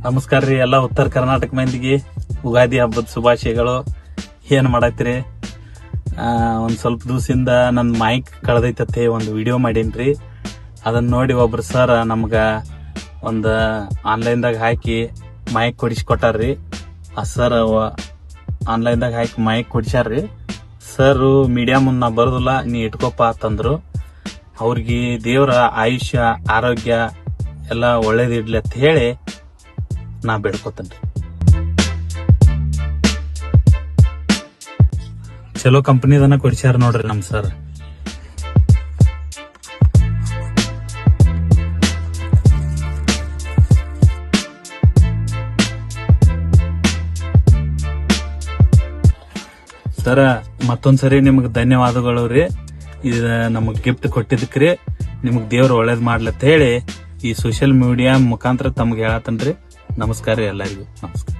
ನಮಸ್ಕಾರ ರೀ ಎಲ್ಲ ಉತ್ತರ ಕರ್ನಾಟಕ ಮಂದಿಗೆ ಉಗಾದಿ ಹಬ್ಬದ ಶುಭಾಶಯಗಳು. ಏನ್ ಮಾಡತ್ರಿ? ಒಂದ್ ಸ್ವಲ್ಪ ದಿವಸದಿಂದ ನನ್ ಮೈಕ್ ಕಳೆದೈತತೆ ಒಂದು ವಿಡಿಯೋ ಮಾಡೀನ್ರಿ. ಅದನ್ನ ನೋಡಿ ಒಬ್ರು ಸರ್ ನಮ್ಗ ಒಂದ್ ಆನ್ಲೈನ್ದಾಗ ಹಾಕಿ ಮೈಕ್ ಕೊಡಿಸ್ಕೊಟ್ಟಾರ್ರಿ. ಆ ಸರ್ ಆನ್ಲೈನ್ದಾಗ ಹಾಕಿ ಮೈಕ್ ಕೊಡಿಸ್ಯಾರ್ರಿ. ಸರ್ ಮೀಡಿಯಾ ಮುಂದ್ ನಾ ಬರೋದಿಲ್ಲ, ನೀ ಇಟ್ಕೋಪ ಅಂತಂದ್ರು. ಅವ್ರಿಗೆ ದೇವ್ರ ಆಯುಷ್ಯ ಆರೋಗ್ಯ ಎಲ್ಲ ಒಳ್ಳೇದಿಡ್ಲಿ ಅಂತ ಹೇಳಿ ನಾ ಬೇಡ್ಕೋತೇನ್ರಿ. ಚಲೋ ಕಂಪನಿದನ್ನ ಕೊಡಿಸ್ಯಾರ ನೋಡ್ರಿ ನಮ್ ಸರ್. ಸರ ಮತ್ತೊಂದ್ಸರಿ ನಿಮಗ್ ಧನ್ಯವಾದಗಳು ರೀ. ಇದ ನಮಗ್ ಗಿಫ್ಟ್ ಕೊಟ್ಟಿದ್ದಕ್ರಿ. ನಿಮಗ್ ದೇವ್ರ ಒಳ್ಳೇದ್ ಮಾಡ್ಲತ್ತ ಹೇಳಿ ಈ ಸೋಷಿಯಲ್ ಮೀಡಿಯಾ ಮುಖಾಂತರ ತಮ್ಗೆ ಹೇಳತ್ತನ್ರಿ. ನಮಸ್ಕಾರ ಎಲ್ಲರಿಗೂ. ನಮಸ್ಕಾರ.